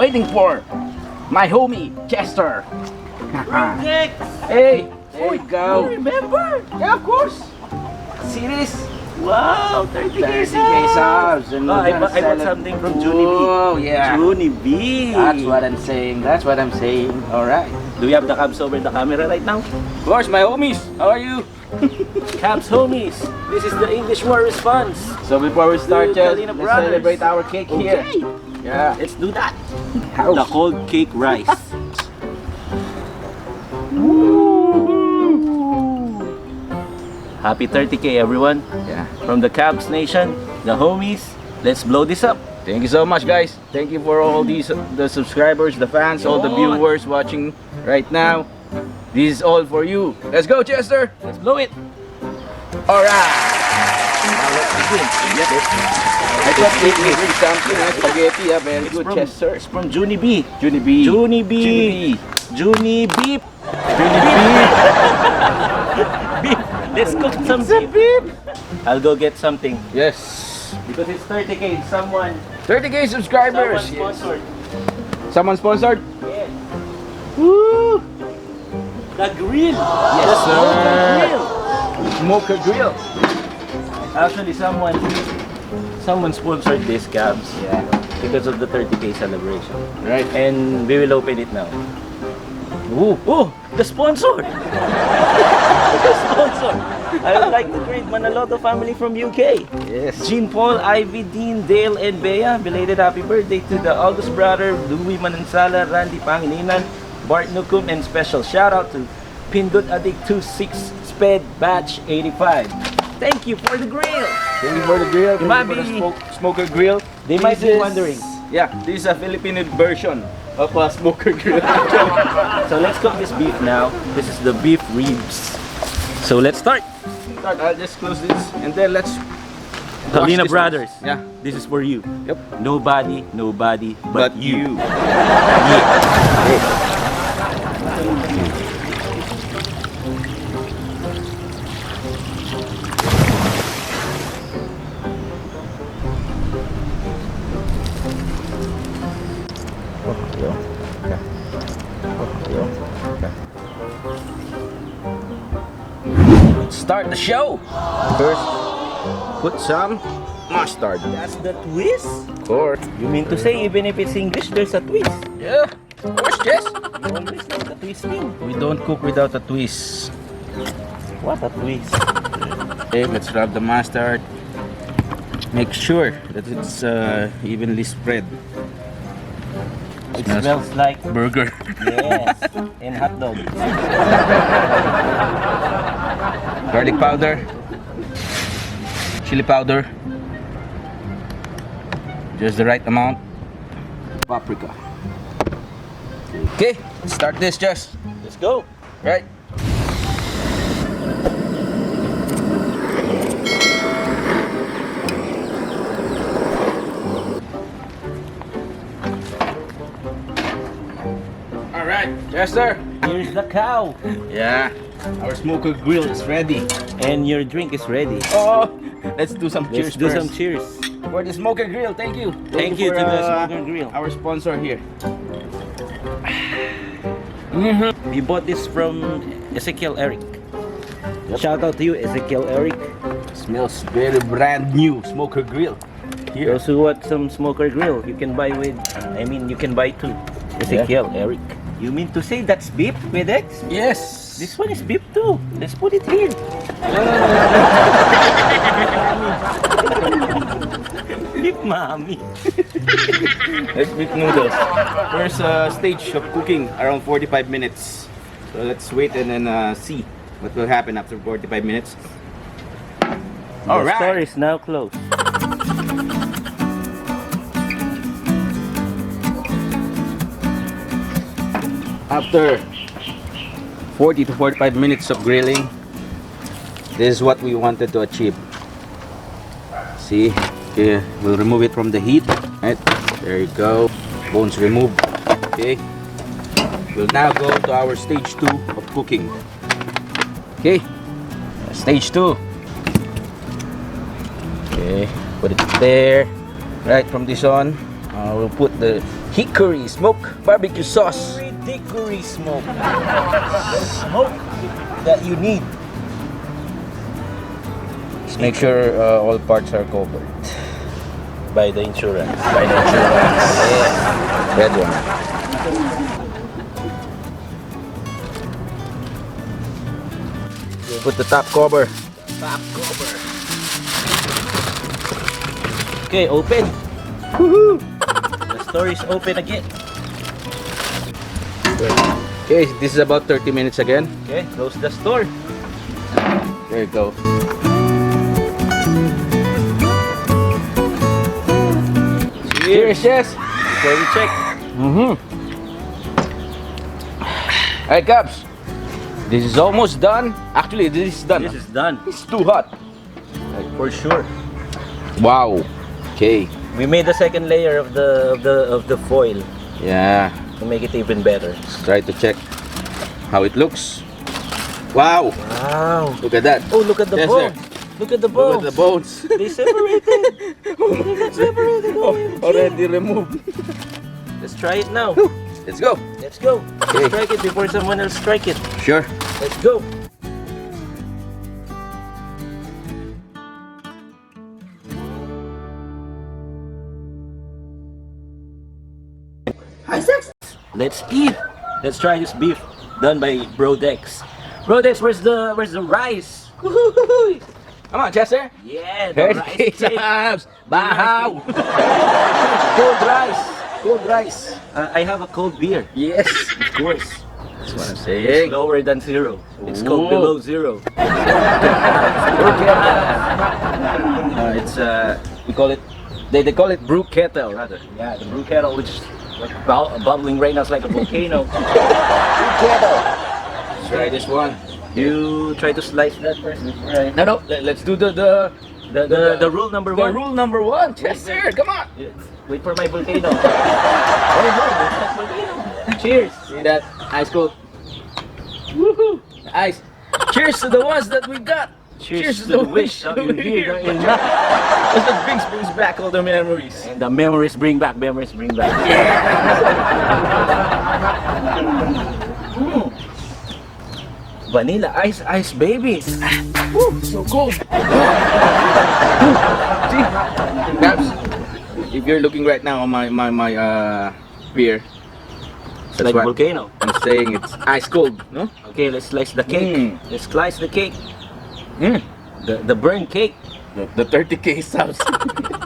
waiting for my homie Chester. Next. Hey, there you go. You remember? Yeah, of course. See this? Wow, 30K 30K subs. And I we're bought gonna something from Junie B. Oh, yeah. Junie B. That's what I'm saying. That's what I'm saying. All right. Do we have the cabs over the camera right now? Of course, my homies. How are you? Cabs homies, this is the English war response. So before we start, Dude, let's Brothers. celebrate our cake here. Okay, Yeah. let's do that. Ouch. The cold cake rice. Happy 30K everyone. Yeah. From the Cabs Nation, the homies, let's blow this up. Thank you so much, guys. Thank you for all the subscribers, the fans, all the Yun. viewers watching right now. This is all for you. Let's go, Chester. Let's blow it. All right. Now let's begin. I thought we bring something, spaghetti. Very It's good, from- Chester. It's from Junie B. Junie B. Junie B. Junie B. Junie Beep. Junie B. Beep. Let's cook some beef. I'll go get something. Yes. Because it's 30K. Someone 30K subscribers. sponsored. Someone sponsored? Yes. Woo! The grill. Yes, The sir. grill. Smoker grill. Actually, someone sponsored this, Cabs. Yeah. Because of the 30K celebration. Right. And we will open it now. Ooh, oh, the sponsor! The sponsor! I would like to greet Manaloto family from UK. Yes. Jean Paul, Ivy, Dean, Dale, and Bea. Belated happy birthday to the August brother, Louis Manansala, Randy Pangilinan, Bart Nukum, and special shout out to Pindot Addict 26 Sped Batch 85. Thank you for the grill! Thank you for the grill. Thank might you for the be- smoker grill. They might be wondering. Yeah, this is a Filipino version of a smoker grill. So let's cook this beef now. This is the beef ribs. So let's start. I'll just close this and then let's Kalina this Brothers. one. Yeah. This is for you. Yep. Nobody but you. Let's start the show. First, put some mustard. That's the twist? Of course. You mean to say even if it's English, there's a twist? Yeah. Of course, yes. You always know the twist mean. We don't cook without a twist. What a twist. Okay, let's rub the mustard. Make sure that it's evenly spread. It smells like Burger. yes, and hot dog. Garlic powder. Chili powder. Just the right amount. Paprika. Okay, let's start this, Jess. Let's go. Right. Alright, Chester. Here's the cow. Yeah, our smoker grill is ready. And your drink is ready. Oh, let's do some cheers Let's do first. some cheers. For the smoker grill, thank you. Thank you for, to the smoker grill. Our sponsor here. We bought this from Ezekiel Eric. Shout out to you, Ezekiel Eric. Smells very brand new smoker grill. Here. Those who want some smoker grill, you can buy with, you can buy two. Ezekiel Eric. You mean to say that's beef with eggs? Yes. This one is beef too. Let's put it here. Beef mommy. Let's make noodles. First stage of cooking, around 45 minutes. So let's wait and then see what will happen after 45 minutes. All The store right. is now closed. After 40 to 45 minutes of grilling, this is what we wanted to achieve. See, okay, we'll remove it from the heat. Right, there you go. Bones removed. Okay, we'll now go to our stage 2 of cooking. Okay, stage 2. Okay, put it there. Right, from this on, we'll put the hickory smoked barbecue sauce. Hickory smoke. Smoke that you need. Just make sure all parts are covered. By the insurance. By the insurance. Yes. Red one. Put the top cover. Top cover. Okay, open. Woohoo! The store is open again. Okay, this is about 30 minutes again. Okay, close the store. There you go. Cheers, yes. Before we check. Alright, Cubs. This is almost done. Actually, this is done. This is done. It's too hot. For sure. Wow. Okay. We made the second layer of the foil Yeah. to make it even better. Let's try to check how it looks. Wow. Wow. Look at that. Oh, look at the Yes, bones. sir. Look at the Look bones. at the bones. They separated. They got separated. Already removed. Let's try it now. Let's go. Let's go. Okay. Let's strike it before someone else strike it. Sure. Let's go. Let's eat. Let's try this beef done by Brodex. Brodex, where's the rice? Come on, Chester. Yeah, the rice cake. Cubs. Bahaw. Cold rice. Cold rice. I have a cold beer. Yes. Of course. That's what I'm It's saying. lower than zero. It's called Ooh. below zero. It's we call it. They call it brew kettle rather. Yeah, the brew kettle, which is like bubbling right now, it's like a volcano. Let's try this one. You try to slice that first before I... No. Let's do the rule number the one. rule number one. Chester, come on. Yeah, wait for my volcano. Oh, cheers. See that ice cold. Woohoo! Ice. Cheers to the ones that we got. Cheers to the wish that you hear. Because the drinks brings back all the memories. And the memories bring back. Mm. Vanilla ice baby. Woo, so cold. See, Gabs, if you're looking right now on my beer, It's like what volcano. I'm saying, it's ice cold, no? Okay, let's slice the cake. Mm. Let's slice the cake. Mm. The burnt cake. The 30K subs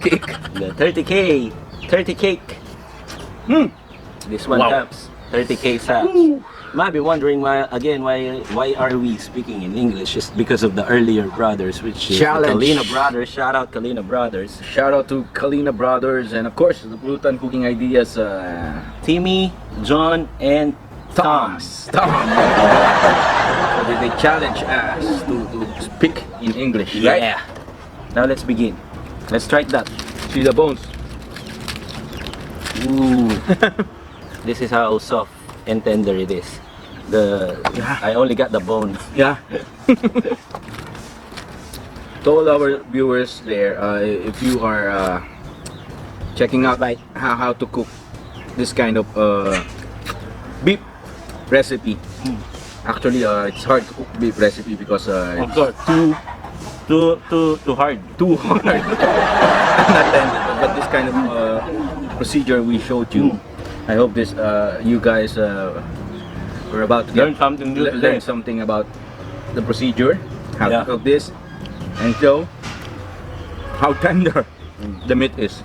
cake. The 30K. 30 cake. Mm. This one Wow. comes 30K subs. Might be wondering why are we speaking in English? Just because of the earlier brothers, which is the Challenge. Kalina brothers. Shout out Kalina brothers. Shout out to Kalina Brothers and of course the Pluton Cooking Ideas Timmy, John, and Thomas. Tom. So they challenge us to speak in English, right? Yeah. Now let's begin. Let's try that. See the bones. Ooh. This is how soft and tender it is. I only got the bone. Yeah. To all our viewers there, if you are checking out how to cook this kind of beef recipe, actually it's hard to cook beef recipe because it's Too hard. too hard. Not tender, but this kind of procedure we showed you. I hope this you guys were about to Learn something new today. learn something about the procedure, how Yeah. to cook this, and show how tender the meat is.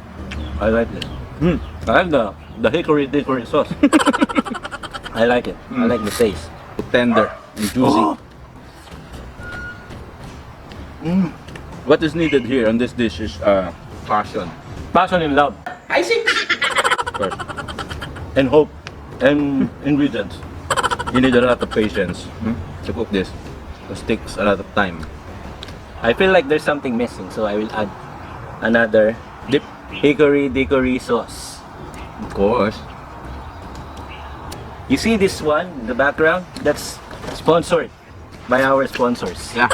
I like it. Mm. I like the hickory sauce. I like it. I like the taste. Tender and juicy. Oh. What is needed here on this dish is passion. Passion and love. I see. First, And hope. And ingredients. you need a lot of patience to cook this. It takes a lot of time. I feel like there's something missing, so I will add another Dip, hickory sauce. of course. You see this one in the background? That's sponsored by our sponsors. Yeah.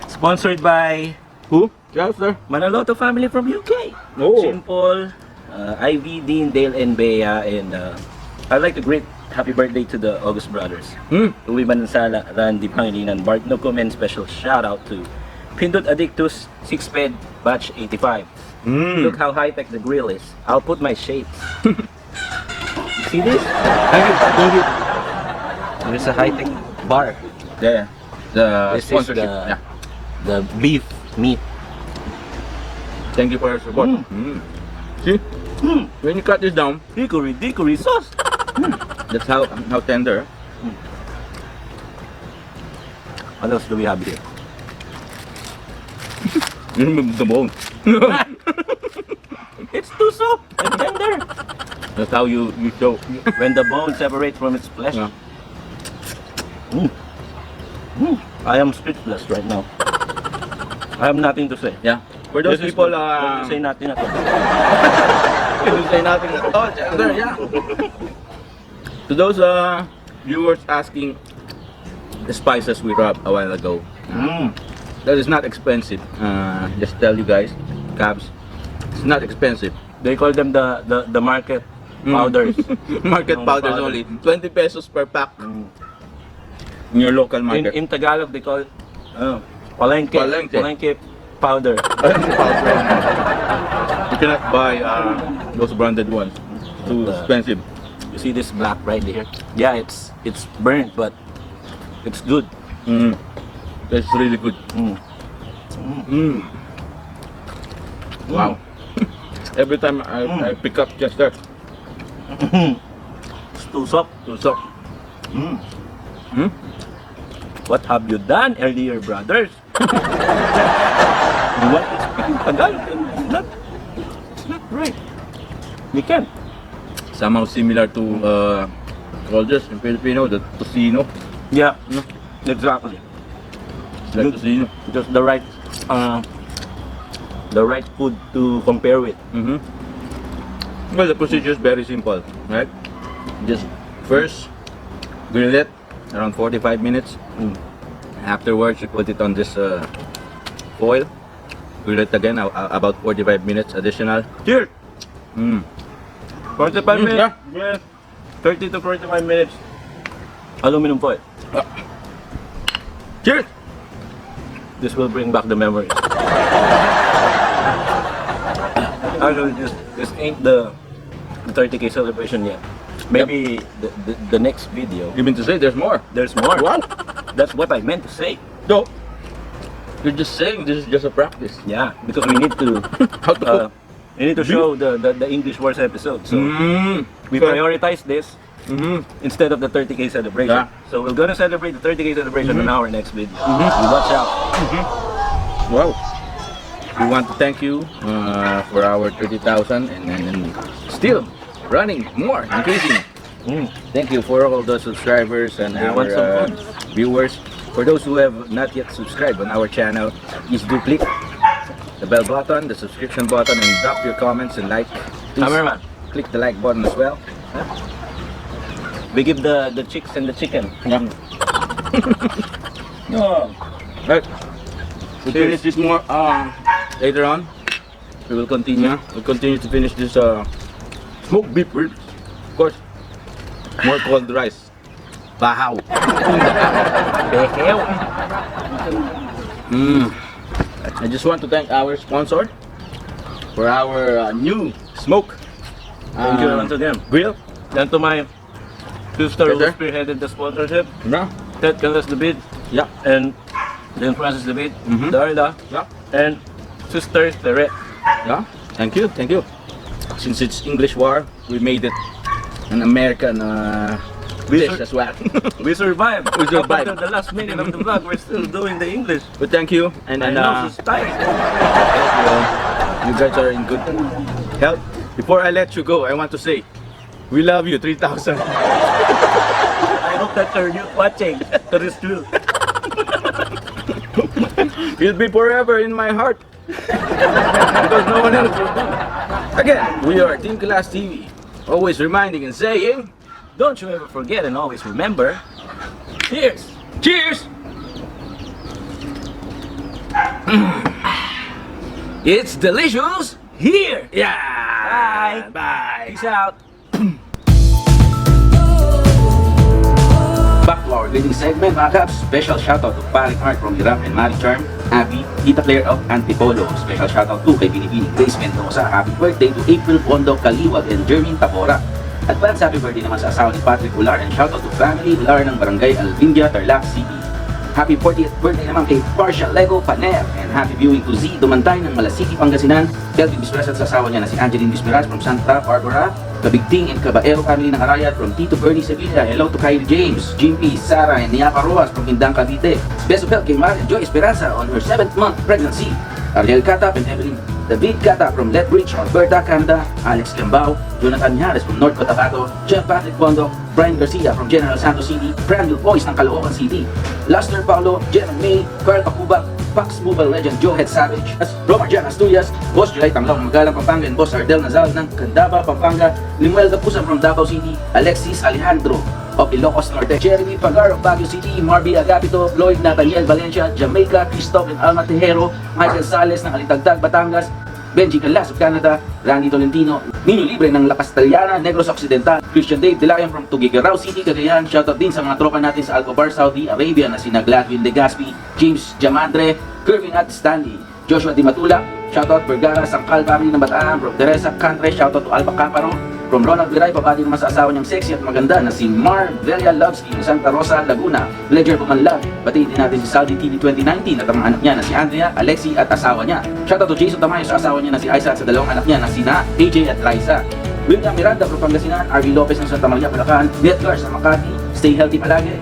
Sponsored by Who? Chester. Manaloto family from UK. Oh. Simple Ivy, Dean, Dale, and Bea, and I'd like to greet happy birthday to the August brothers. Louie Manansala, Randy Pangilinan, Bart Nucum, and special shout out to Pindot Addictus, 6-Ped, batch 85. Look how high-tech the grill is. I'll put my shades. You see this? Thank you. There's a high-tech bar. Yeah, the This is sponsorship. the- Yeah. The beef meat. Thank you for your support. See, when you cut this down, Hickory sauce. that's how tender. What else do we have here? You remove the bone. It's too soft and tender. That's how you show. When the bone separates from its flesh. Yeah. I am speechless right now. I have nothing to say. Yeah. For those This is people, don't say nothing at all. you say nothing at all. Tender, yeah. To those viewers asking the spices we rubbed a while ago, that is not expensive. Just tell you guys, cabs, it's not expensive. They call them the market powders. Market powders powder. only, 20 pesos per pack in your local market. In Tagalog, they call it palengke. Palengke. Palengke powder. You cannot buy those branded ones. Too expensive. You see this black right here? Yeah, it's burnt, but it's good. That's really good. Wow. Every time I pick up just there. It's too soft. So, What have you done earlier, brothers? What is speaking Tagalog? It's not right. You can't. somehow similar to call this in Filipino, the tocino. Yeah, exactly. It's like tocino. Just the right food to compare with. Well, the procedure is very simple, right? Just first grill it around 45 minutes. Afterwards, you put it on this foil. Grill it again about 45 minutes additional. Cheers! 45 minutes. Yeah. 30 to 45 minutes. Aluminum foil. Cheers! This will bring back the memories. Actually, this ain't the 30K celebration yet. Maybe the next video. You mean to say there's more? There's more. Wow! That's what I meant to say. No, you're just saying this is just a practice. Yeah, because we need to How to cook? we need to show the English words episode. So we Okay. prioritize this instead of the 30K celebration. Yeah. So we're gonna celebrate the 30K celebration in our next video. Watch out. Wow. We want to thank you for our 30,000 and still running more, increasing. Thank you for all the subscribers and We want some our food. viewers. For those who have not yet subscribed on our channel, please do click the bell button, the subscription button, and drop your comments and like. Please Cameraman. click the like button as well. We give the chicks and the chicken. Yeah. No. Right. We'll finish this more later on. We will continue. We'll continue to finish this smoked beef ribs. Of course, more cold rice. Bahaw. I just want to thank our sponsor for our new smoke. Thank you once again. Grill. Then to my sister Yes, who sir. spearheaded the sponsorship, Yeah. Ted Canlas David, Yeah. and then Francis David, Mhm. Darla, Yeah. and Sister Teret. Yeah. Thank you. Thank you. Since it's English war, we made it an American dish as well. We survived. We survived. Up until the last minute of the vlog, we're still doing the English. But thank you, and I know she's tired. you guys are in good health. Before I let you go, I want to say, we love you, 3,000. I hope that you're watching. That is true. You'll be forever in my heart. Because no one else will do. Again, we are Team Class TV, always reminding and saying, Don't you ever forget and always remember. Cheers! cheers! It's delicious! Here! Yeah! Bye! Bye! Peace out! Back to our leading segment, mga Caps. Special shoutout to Paring Art from Iraq and Mari Charm, Abby, Tita Claire of Antipolo. Special shoutout to kay Binibini Grace Mendoza. Happy birthday to April Pondo Kaliwag and Jermaine Tapora. Advance happy birthday naman sa asawa ni Patrick Ular and shoutout to family Ular ng Barangay Alvindia, Tarlac City. Happy 40th birthday naman kay Partial Lego Paner and happy viewing to Z Dumantay ng Malasiki, Pangasinan, Kelvin Bisperas at sa asawa niya na si Angeline Bisperas from Santa Barbara, Kabigting and Caballero family ng Arayat from Tito Bernie Sevilla. Hello to Kylie James, Jimmy, Sarah and Niapa Roas from Indang Cavite. Best of health kay Maria Joy Esperanza on her 7th month pregnancy. Ariel Catap and Evelyn David Catap from Lethbridge, Alberta, Canada. Alex Gambao, Jonathan Yares from North Cotabato, Jeff Patrick Bondo, Brian Garcia from General Santos City, Brandon Boyce ng Caloocan City, Luster Paulo, Jen May, Carl Pacubak, Pax Mobile Legend Joe Head Savage, Romar Jan Asturias, Boss Julay Tanglaw ng Magalang, Pampanga, and Boss Ardel Nazal ng Candaba, Pampanga, Limuel Gapusan from Davao City, Alexis Alejandro of Ilocos Norte, Jeremy Pagar of Baguio City, Marby Agapito, Lloyd Nathaniel Valencia, Jamaica, Christoph and Alma Tejero, Michael Sales ng Alitagtag, Batangas, Benji Calas of Canada, Randy Tolentino, Nino Libre ng La Castellana, Negros Occidental, Christian Dave Delayan from Tuguegarao City, Cagayan. Shoutout din sa mga tropa natin sa Alcobar, Saudi Arabia na sina Gladwin Legaspi, James Jamadre, Kervin at Stanley, Joshua Di Matula, shoutout Vergara, Sangkal family ng Bataan, from Teresa Cantre, shoutout to Alba Caparo, from Ronald Viray, pabati naman sa asawa niyang sexy at maganda na si Mar Velia Lovsky ng Santa Rosa, Laguna, Ledger Pumanlag. Batiin din natin si Saudi TV 2019 at ang anak niya na si Andrea, Alexi at asawa niya. Shoutout to Jason Tamayo sa asawa niya na si Aiza at sa dalawang anak niya na sina AJ at Raisa. William Miranda from Pangasinan, RV Lopez ng Santa Maria, Bulacan, Netgar sa Makati, stay healthy palagi.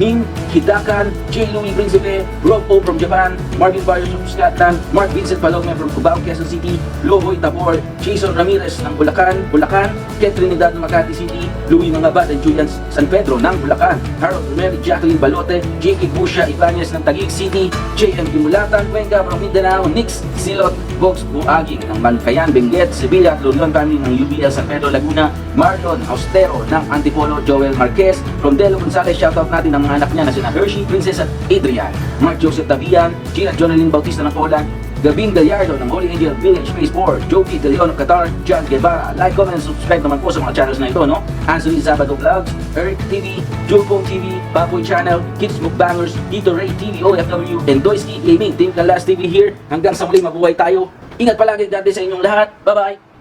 Him, Hidakan, J. Louis Principe, Rob O from Japan, Marvin Barrios from Scotland, Mark Vincent Palome from Cubao, Quezon City, Lohoy Tabor, Jason Ramirez ng Bulacan, Ket Trinidad ng Makati City, Louis Mangabad and Julian San Pedro ng Bulacan, Harold Mary Jacqueline Balote, J.K. Busha Ibanez ng Taguig City, J.M. Gimulatan, Cuenca from Mindanao, Nix Silot, Box Buaging ng Mancayan, Benguet, Sevilla at Lunion family ng UBL San Pedro, Laguna, Marlon Austero ng Antipolo, Joel Marquez, from Delo Gonzales, shoutout natin ang mga anak niya na sina Hershey, Princess at Adrian, Mark Joseph Tabian, Gina Jonalyn Bautista ng Poland, Gabing Gallardo ng Holy Angel Village Phase 4, Joey De Leon of Qatar, John Guevara. Like, comment, and subscribe naman po sa mga channels na ito, no? Anthony Zabado Vlogs, Eric TV, Julpong TV, Baboy Channel, Kids Mukbangers, Tito Ray TV, OFW, and Doisky Gaming, Team Kalas TV here. Hanggang sa muli, mabuhay tayo. Ingat palagi, God bless sa inyong lahat. Bye-bye!